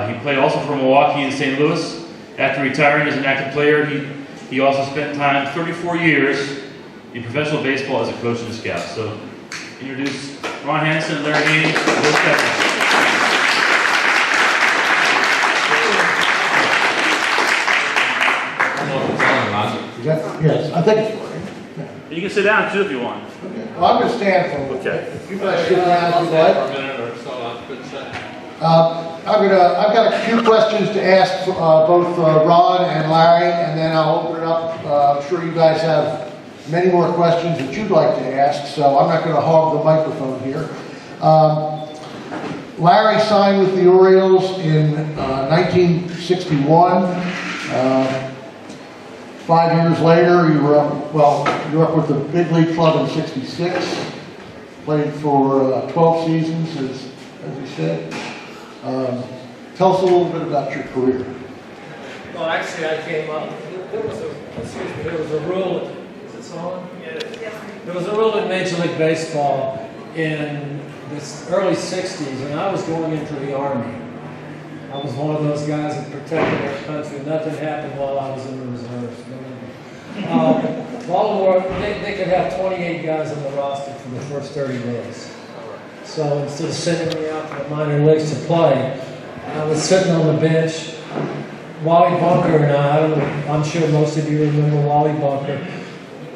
He played also for Milwaukee and St. Louis. After retiring as an active player, he also spent time, 34 years, in professional baseball as a coach and a scout. So, introduce Ron Hansen and Larry Haney. Yes, I think it's working. You can sit down too if you want. Okay. Well, I'm going to stand for Okay. If you guys sit down if you like. For a minute or so, that's good set. I've got a few questions to ask both Ron and Larry, and then I'll open it up. I'm sure you guys have many more questions that you'd like to ask, so I'm not going to hog the microphone here. Larry signed with the Orioles in 1961. 5 years later, you were up with the big league club in '66. Played for 12 seasons, as you said. Tell us a little bit about your career. Well, actually, I came up. There was a rule. Is this on? Yeah. There was a rule in Major League Baseball in the early '60s, and I was going into the Army. I was one of those guys that protected our country. Nothing happened while I was in the reserves. Baltimore, they could have 28 guys on the roster for the first 30 days. So instead of sending me out to the minor leagues to play, I was sitting on the bench. Wally Bunker and I'm sure most of you remember Wally Bunker,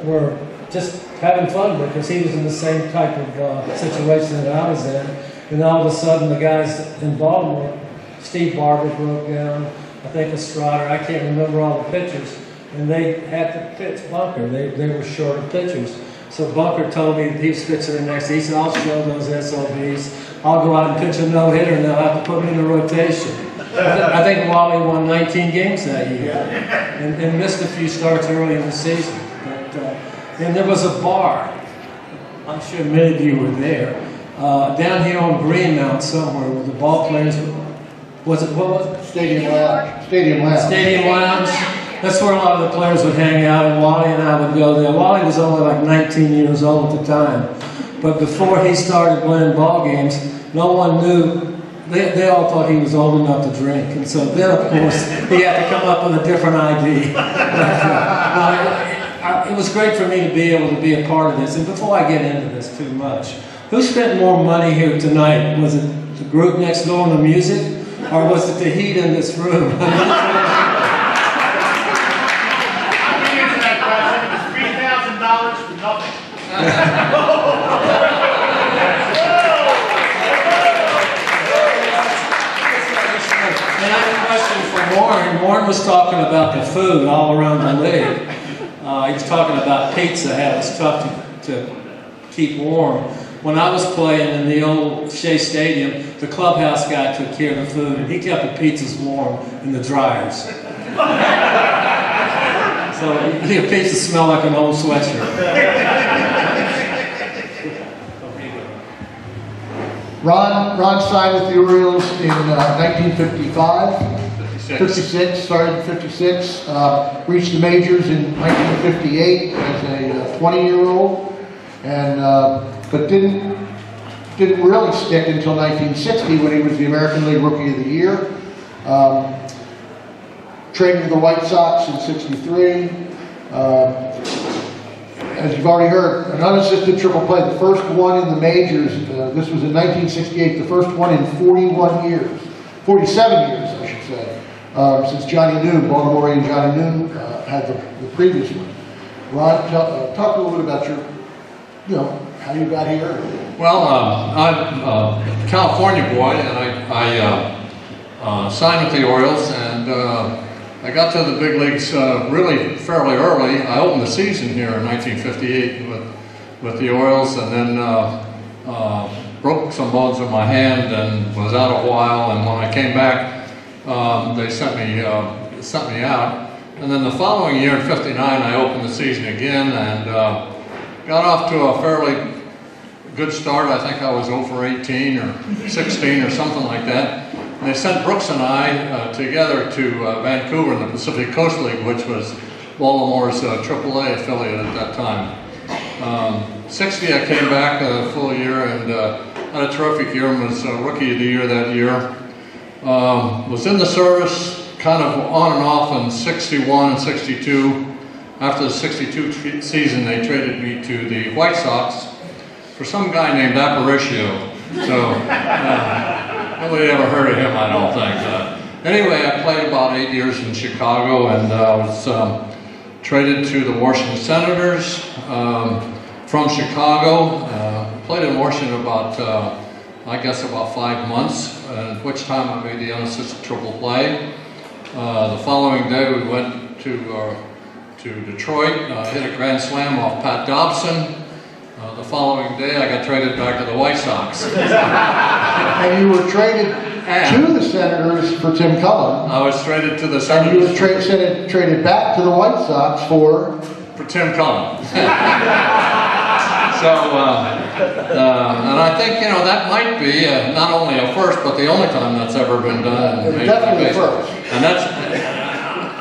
were just having fun because he was in the same type of situation that I was in. And all of a sudden, the guys in Baltimore, Steve Barber broke down, I think Estrada, I can't remember all the pitchers, and they had to pitch Bunker. They were short of pitchers. So Bunker told me that he was pitching the next. He said, I'll show those SOBs. I'll go out and pitch a no-hitter, and they'll have to put me in the rotation. I think Wally won 19 games that year and missed a few starts early in the season. But, and there was a bar. I'm sure many of you were there. Down here on Greenmount somewhere where the ball players, what was it? Stadium Lounge. Stadium Lounge. That's where a lot of the players would hang out, and Wally and I would go there. Wally was only like 19 years old at the time. But before he started playing ball games, no one knew. They all thought he was old enough to drink. And so then, of course, he had to come up with a different ID. It was great for me to be able to be a part of this. And before I get into this too much, who spent more money here tonight? Was it the group next door and the music? Or was it the heat in this room? $3,000 for nothing. And I have a question for Warren. Warren was talking about the food all around the league. He was talking about pizza, how it's tough to keep warm. When I was playing in the old Shea Stadium, the clubhouse guy took care of the food, and he kept the pizzas warm in the dryers. So the pizza smelled like an old sweatshirt. Ron signed with the Orioles in 1955. 56, started in 56. Reached the majors in 1958 as a 20-year-old, and but didn't really stick until 1960 when he was the American League Rookie of the Year. Traded to the White Sox in '63. As you've already heard, an unassisted triple play, the first one in the majors. This was in 1968, the first one in 47 years, I should say, since Johnny New, Baltimorean Johnny New, had the previous one. Ron, talk a little bit about how you got here. Well, I'm a California boy, and I signed with the Orioles, and I got to the big leagues really fairly early. I opened the season here in 1958 with the Orioles, and then broke some bones in my hand and was out a while. And when I came back, they sent me out. And then the following year in '59, I opened the season again and got off to a fairly good start. I think I was over 18 or 16 or something like that. And they sent Brooks and I together to Vancouver in the Pacific Coast League, which was Baltimore's AAA affiliate at that time. '60, I came back a full year and had a terrific year and was Rookie of the Year that year. Was in the service kind of on and off in 61 and 62. After the 62 season, they traded me to the White Sox for some guy named Aparicio. So, nobody ever heard of him, I don't think. Anyway, I played about 8 years in Chicago, and was traded to the Washington Senators from Chicago. Played in Washington about, I guess, about 5 months, at which time I made the unassisted triple play. The following day, we went to Detroit, hit a grand slam off Pat Dobson. The following day, I got traded back to the White Sox. And you were traded to the Senators for Tim Cullen. I was traded to the And Senators. you were traded back to the White Sox for Tim Cullen. So, and I think, that might be not only a first, but the only time that's ever been done. In Major League definitely Baseball. first. And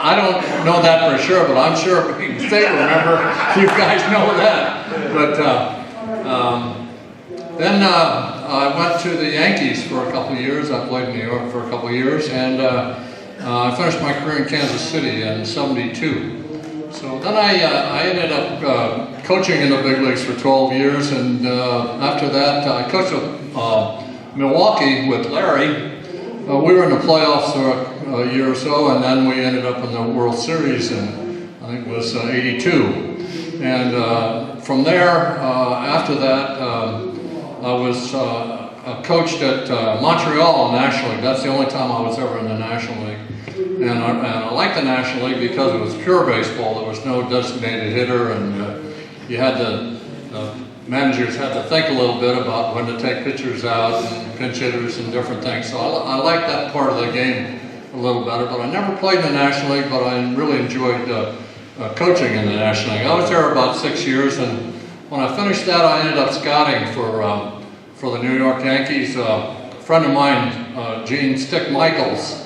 I don't know that for sure, but I'm sure if they remember, you guys know that. But then I went to the Yankees for a couple of years. I played in New York for a couple of years, and I finished my career in Kansas City in '72. So then I ended up coaching in the big leagues for 12 years, and after that I coached with Milwaukee with Larry. We were in the playoffs for a year or so, and then we ended up in the World Series in, I think it was 82. And from there, after that, I was coached at Montreal National League. That's the only time I was ever in the National League. And I liked the National League because it was pure baseball. There was no designated hitter, and you had managers had to think a little bit about when to take pitchers out and pinch hitters and different things. So I liked that part of the game a little better. But I never played in the National League, but I really enjoyed coaching in the National League. I was there about 6 years, and when I finished that, I ended up scouting for the New York Yankees. A friend of mine, Gene Stick Michaels,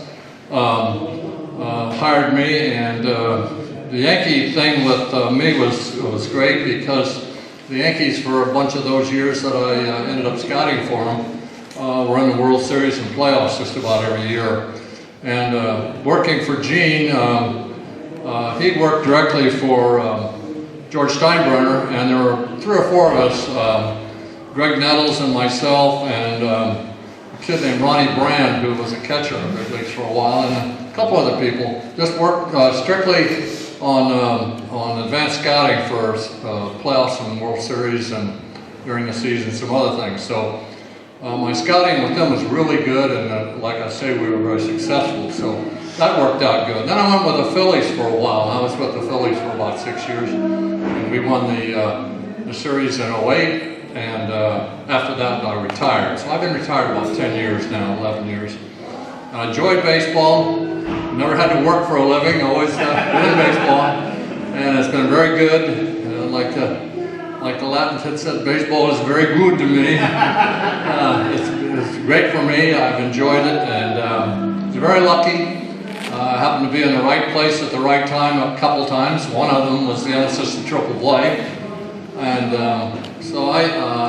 hired me, and the Yankee thing with me was great because the Yankees, for a bunch of those years that I ended up scouting for them, were in the World Series and playoffs just about every year. And working for Gene, he worked directly for George Steinbrenner, and there were 3 or 4 of us, Greg Nettles and myself, and a kid named Ronnie Brand, who was a catcher in the big leagues for a while, and a couple other people, just worked strictly on advanced scouting for playoffs and World Series, and during the season some other things. So my scouting with them was really good, and like I say, we were very successful. So that worked out good. Then I went with the Phillies for a while. I was with the Phillies for about 6 years, and we won the series in '08. And after that, I retired. So I've been retired about 10 years now, 11 years. And I enjoyed baseball. Never had to work for a living. Always been in baseball, and it's been very good. Like the Latin had said, baseball is very good to me. It's great for me. I've enjoyed it, and I was very lucky. I happened to be in the right place at the right time a couple times. One of them was the unassisted triple play, and so I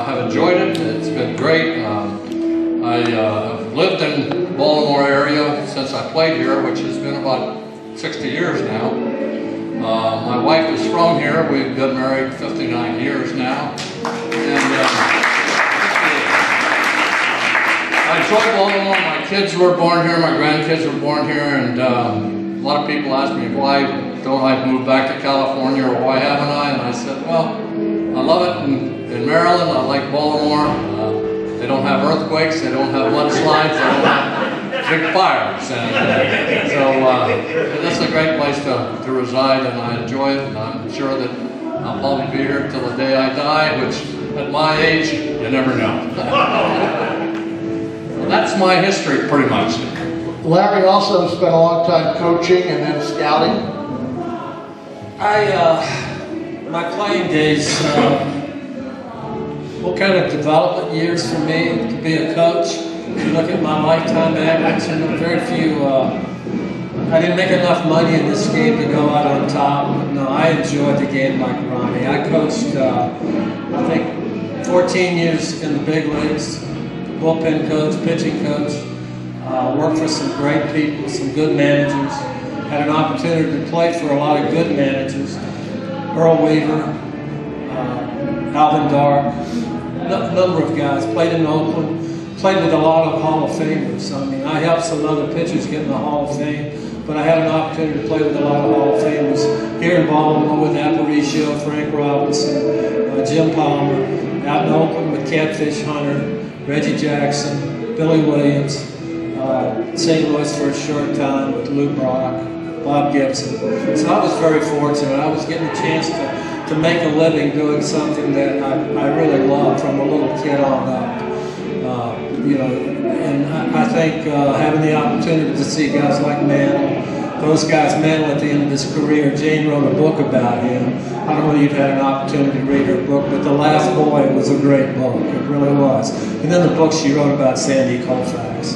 have enjoyed it. It's been great. I've lived in Baltimore area since I played here, which has been about 60 years now. My wife is from here. We've been married 59 years now. And I enjoy Baltimore. My kids were born here. My grandkids were born here. And a lot of people ask me, why don't I move back to California, or why haven't I? And I said, well, I love it in Maryland. I like Baltimore. They don't have earthquakes. They don't have mudslides. They don't have big fires. And so this is a great place to reside, and I enjoy it. And I'm sure that I'll probably be here till the day I die, which at my age, you never know. Well, that's my history, pretty much. Larry also spent a long time coaching and then scouting. My playing days, what kind of development years for me to be a coach? If you look at my lifetime average, very few, I didn't make enough money in this game to go out on top. But no, I enjoyed the game like Ronnie. I coached, I think, 14 years in the big leagues, bullpen coach, pitching coach. worked for some great people, some good managers. Had an opportunity to play for a lot of good managers. Earl Weaver, Alvin Dark, a number of guys. Played in Oakland, played with a lot of Hall of Famers. I mean, I helped some other pitchers get in the Hall of Fame, but I had an opportunity to play with a lot of Hall of Famers here in Baltimore with Aparicio, Frank Robinson, Jim Palmer, out in Oakland with Catfish Hunter, Reggie Jackson, Billy Williams, St. Louis for a short time with Lou Brock, Bob Gibson. So I was very fortunate. I was getting a chance to make a living doing something that I really loved from a little kid on up. You know, and I think having the opportunity to see guys like Mantle, those guys, Mantle at the end of his career, Jane wrote a book about him. I don't know if you've had an opportunity to read her book, but The Last Boy was a great book. It really was. And then the book she wrote about Sandy Koufax.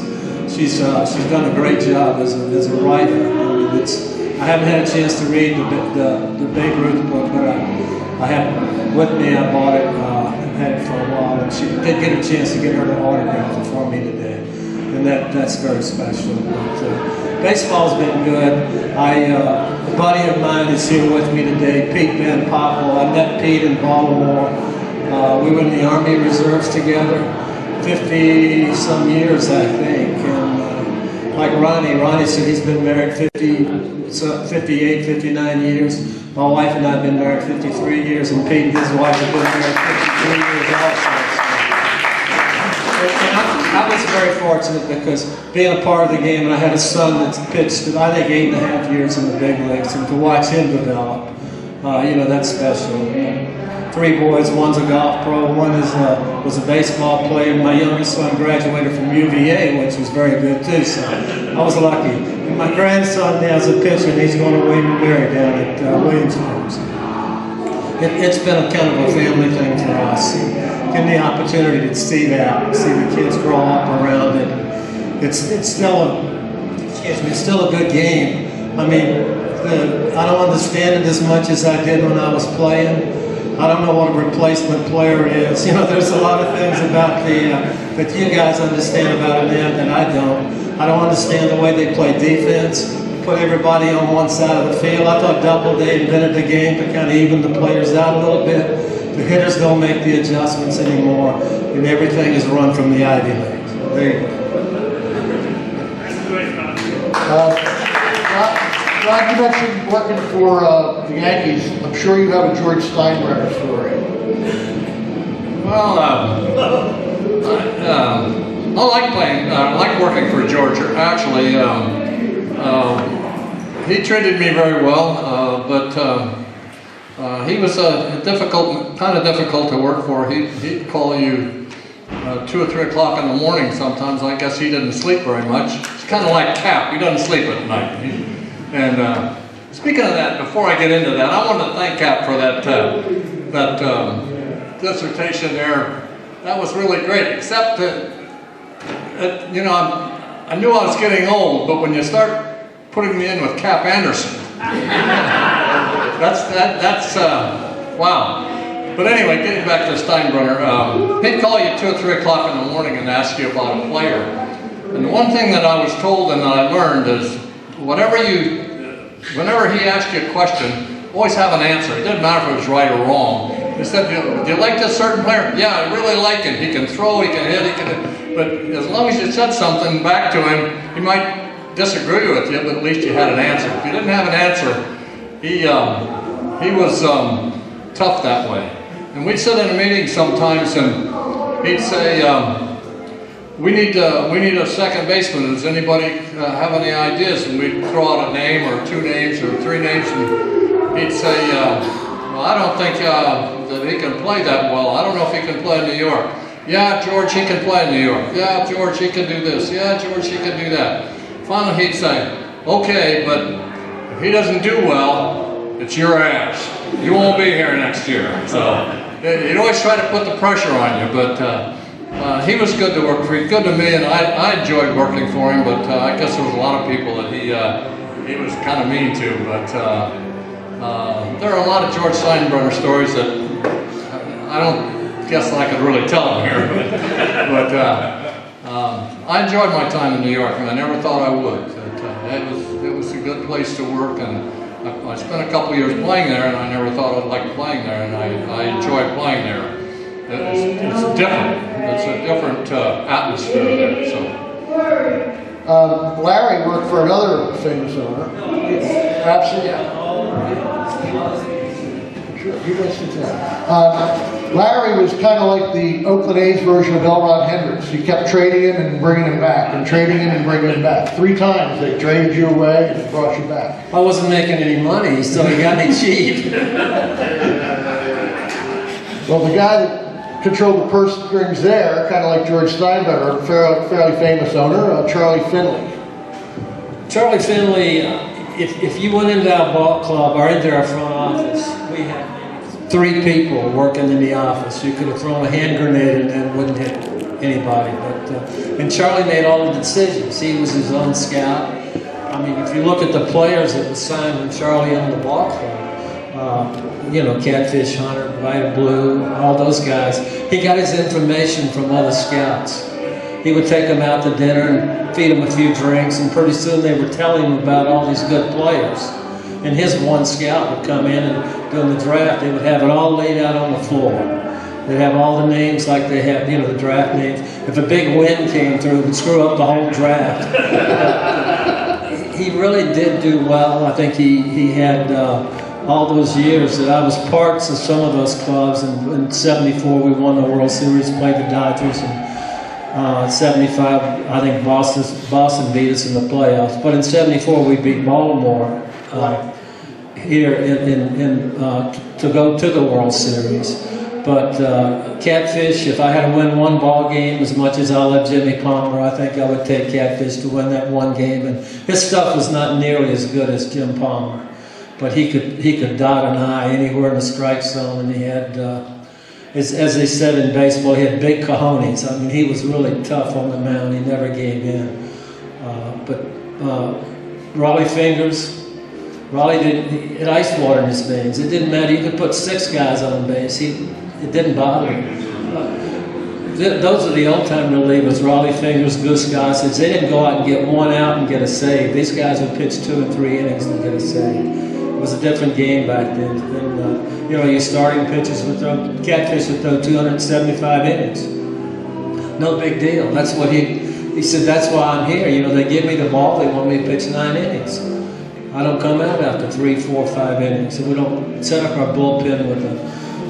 She's done a great job as a writer. I mean, I haven't had a chance to read the Babe Ruth book, but I have with me. I bought it, had it for a while, and she did get a chance to get her to autograph it for me today, and that's very special. But baseball's been good. A buddy of mine is here with me today, Pete Van Poppel. I met Pete in Baltimore. We were in the Army Reserves together, 50-some years, I think. And like Ronnie said he's been married 58, 59 years. My wife and I have been married 53 years, and Pete and his wife have been married 53 years also. And I was very fortunate because being a part of the game, and I had a son that's pitched, I think, 8.5 years in the big leagues, and to watch him develop, you know, that's special. 3 boys, one's a golf pro, one was a baseball player. My youngest son graduated from UVA, which was very good too, so I was lucky. And my grandson now is a pitcher, and he's going to William & Mary down at Williamsburg. It's been a kind of a family thing for us. Getting the opportunity to see that, see the kids grow up around it. It's still a good game. I mean, I don't understand it as much as I did when I was playing. I don't know what a replacement player is. You know, there's a lot of things about that you guys understand about it now that I don't. I don't understand the way they play defense, put everybody on one side of the field. I thought Doubleday invented the game to kind of even the players out a little bit. The hitters don't make the adjustments anymore, and everything is run from the Ivy League. So there you go. Ron, you mentioned working for the Yankees. I'm sure you have a George Steinbrenner story. Well, I like playing. I like working for George. Actually, he treated me very well, but he was kind of difficult to work for. He'd call you 2 or 3 o'clock in the morning sometimes. I guess he didn't sleep very much. It's kind of like Cap. He doesn't sleep at night. And speaking of that, before I get into that, I wanted to thank Cap for that dissertation there. That was really great, except that, you know, I knew I was getting old, but when you start putting me in with Cap Anderson, that's wow. But anyway, getting back to Steinbrenner, he'd call you 2 or 3 o'clock in the morning and ask you about a player. And the one thing that I was told and that I learned is, whenever he asked you a question, always have an answer. It didn't matter if it was right or wrong. He said, do you like this certain player? Yeah, I really like him. He can throw, he can hit, but as long as you said something back to him, he might disagree with you, but at least you had an answer. If you didn't have an answer, he was tough that way. And we'd sit in a meeting sometimes and he'd say, we need a second baseman. Does anybody have any ideas? And we'd throw out a name or 2 names or 3 names, and he'd say, well, I don't think that he can play that well. I don't know if he can play in New York. Yeah, George, he can play in New York. Yeah, George, he can do this. Yeah, George, he can do that. Finally, he'd say, okay, but if he doesn't do well, it's your ass. You won't be here next year. So he'd always try to put the pressure on you, but he was good to work for. He's good to me, and I enjoyed working for him, but I guess there was a lot of people that he was kind of mean to. But there are a lot of George Steinbrenner stories that I don't guess I could really tell them here. But I enjoyed my time in New York, and I never thought I would. It was a good place to work, and I spent a couple years playing there, and I never thought I'd like playing there, and I enjoyed playing there. It's different. It's a different atmosphere there. So. Larry worked for another famous owner. Absolutely. Sure, you guys sit down. Larry was kind of like the Oakland A's version of L. Ron Hendricks. He kept trading him and bringing him back, and trading him and bringing him back. 3 times they traded you away and brought you back. I wasn't making any money, so he got me cheap. Well, the guy that controlled the purse strings there, kind of like George Steinbrenner, fairly famous owner, Charlie Finley. Charlie Finley, if you went into our ball club or into our front office, we had 3 people working in the office. You could have thrown a hand grenade and it wouldn't hit anybody. And Charlie made all the decisions. He was his own scout. I mean, if you look at the players that was signed when Charlie owned the ball club, Catfish Hunter, White Blue, all those guys, he got his information from other scouts. He would take them out to dinner and feed them a few drinks, and pretty soon they were telling him about all these good players. And his one scout would come in, and during the draft, they would have it all laid out on the floor. They'd have all the names like they have, the draft names. If a big wind came through, it would screw up the whole draft. He really did do well. I think he had all those years that I was parts of some of those clubs. And in '74, we won the World Series, played the Dodgers, and '75, I think Boston beat us in the playoffs. But in '74, we beat Baltimore here to go to the World Series. But Catfish, if I had to win one ball game, as much as I love Jimmy Palmer, I think I would take Catfish to win that one game. And his stuff was not nearly as good as Jim Palmer, but he could dot an I anywhere in the strike zone, and he had. As they said in baseball, he had big cojones. I mean, he was really tough on the mound. He never gave in. But Raleigh Fingers, Raleigh had ice water in his veins. It didn't matter. You could put 6 guys on base. It didn't bother him. Those are the old-time relievers, Raleigh Fingers, Goose Gossage. They didn't go out and get 1 out and get a save. These guys would pitch 2 and 3 innings and get a save. It was a different game back then. And, your starting pitchers would throw, Catfish would throw 275 innings. No big deal. That's what he said, that's why I'm here. They give me the ball, they want me to pitch 9 innings. I don't come out after 3, 4, 5 innings. And we don't set up our bullpen with a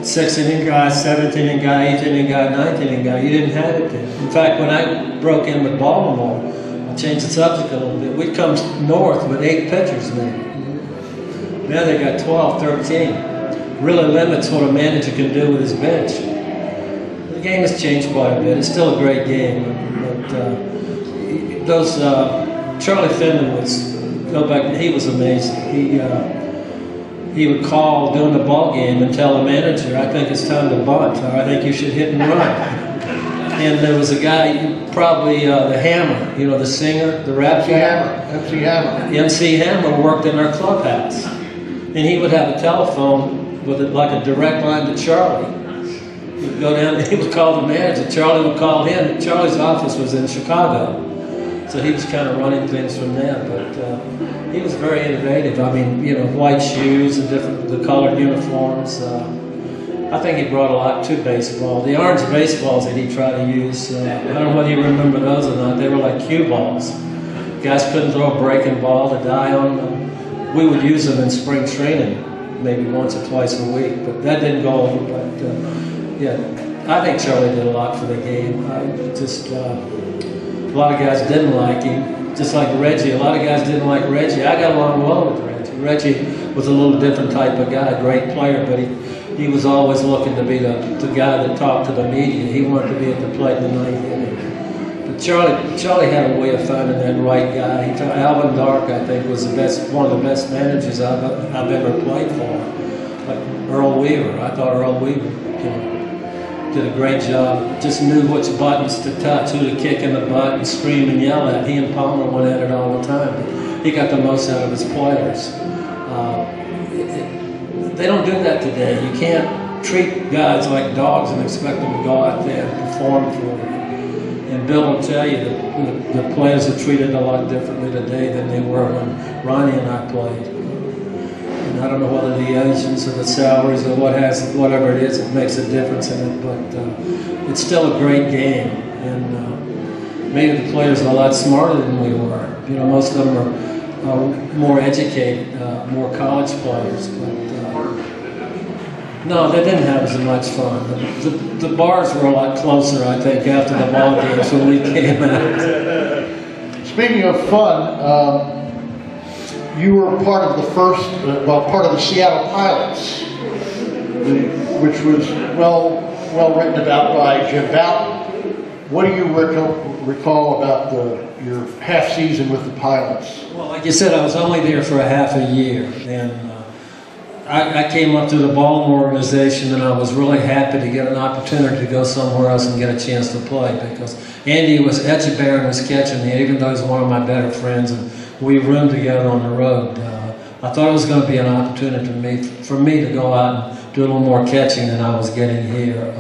6th inning guy, 7th inning guy, 8th inning guy, 9th inning guy. You didn't have it then. In fact, when I broke in with Baltimore, I changed the subject a little bit. We'd come north with 8 pitchers then. Now they got 12, 13. Really limits what a manager can do with his bench. The game has changed quite a bit. It's still a great game, but Charlie Finley he was amazing. He would call during the ball game and tell the manager, I think it's time to bunt, or I think you should hit and run. And there was a guy, probably the Hammer, the singer, the rap guy. MC Hammer. MC Hammer worked in our clubhouse. And he would have a telephone with like a direct line to Charlie. He'd go down, he would call the manager, Charlie would call him. Charlie's office was in Chicago, so he was kind of running things from there, but he was very innovative. I mean, white shoes and the colored uniforms. I think he brought a lot to baseball. The orange baseballs that he tried to use, I don't know whether you remember those or not, they were like cue balls. Guys couldn't throw a breaking ball to die on them. We would use them in spring training, maybe once or twice a week, but that didn't go over. But I think Charlie did a lot for the game. A lot of guys didn't like him, just like Reggie. A lot of guys didn't like Reggie. I got along well with Reggie. Reggie was a little different type of guy, great player, but he was always looking to be the guy that talked to the media. He wanted to be at the plate in the 9th inning. But Charlie had a way of finding that right guy. Alvin Dark, I think, was one of the best managers I've ever played for. Like Earl Weaver. I thought Earl Weaver did a great job. Just knew which buttons to touch, who to kick in the butt and scream and yell at. He and Palmer went at it all the time. But he got the most out of his players. They don't do that today. You can't treat guys like dogs and expect them to go out there and perform for you. And Bill will tell you that the players are treated a lot differently today than they were when Ronnie and I played. And I don't know whether the agents or the salaries or whatever it is, it makes a difference in it, but it's still a great game. And maybe the players are a lot smarter than we were. You know, most of them are more educated, more college players. But no, they didn't have as much fun. The bars were a lot closer, I think, after the ball games when we came out. Speaking of fun, you were part of the first, part of the Seattle Pilots, which was well written about by Jim Bouton. What do you recall about your half season with the Pilots? Well, like you said, I was only there for a half a year, and I came up through the Baltimore organization, and I was really happy to get an opportunity to go somewhere else and get a chance to play, because Andy Etchebarren was catching me, even though he's one of my better friends, and we roomed together on the road. I thought it was going to be an opportunity for me to go out and do a little more catching than I was getting here.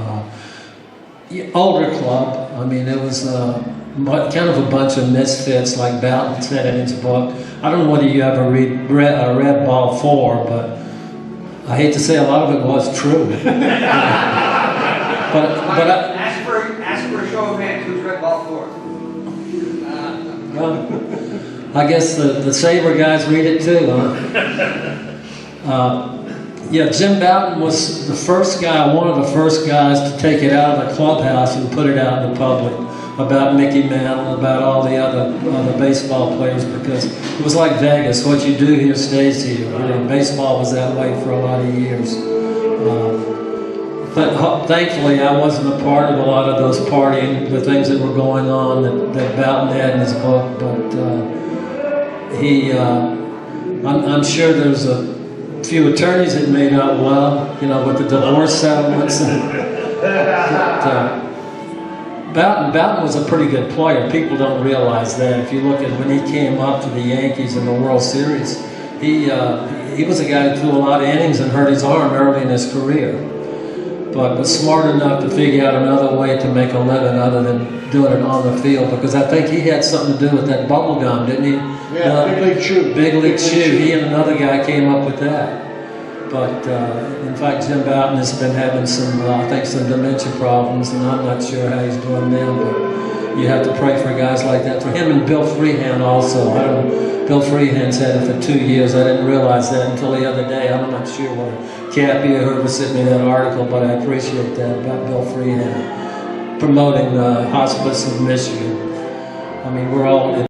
Older club, I mean, it was kind of a bunch of misfits, like Bouton said in his book. I don't know whether you ever read Ball 4, but I hate to say a lot of it was true. Ask for a show of hands. Who's read Ball 4? Well, I guess the SABR guys read it too, huh? Yeah, Jim Bouton was the first guy, one of the first guys to take it out of the clubhouse and put it out in the public about Mickey Mantle, about all the other baseball players, because it was like Vegas. What you do here stays here. You know, baseball was that way for a lot of years. But thankfully, I wasn't a part of a lot of those partying, the things that were going on that Bouton had in his book. But I'm sure there's a few attorneys that made out well, you know, with the divorce settlements. Bouton was a pretty good player. People don't realize that. If you look at when he came up to the Yankees in the World Series, he was a guy who threw a lot of innings and hurt his arm early in his career, but was smart enough to figure out another way to make a living other than doing it on the field, because I think he had something to do with that bubble gum, didn't he? Yeah, Big League Chew. Big League Chew. He and another guy came up with that. But in fact, Jim Bouton has been having some dementia problems, and I'm not sure how he's doing now. But you have to pray for guys like that. For him and Bill Freehan also. Bill Freehan's had it for 2 years. I didn't realize that until the other day. I'm not sure whether Cappy or whoever sent me that article, but I appreciate that about Bill Freehan promoting hospice in Michigan. I mean, we're all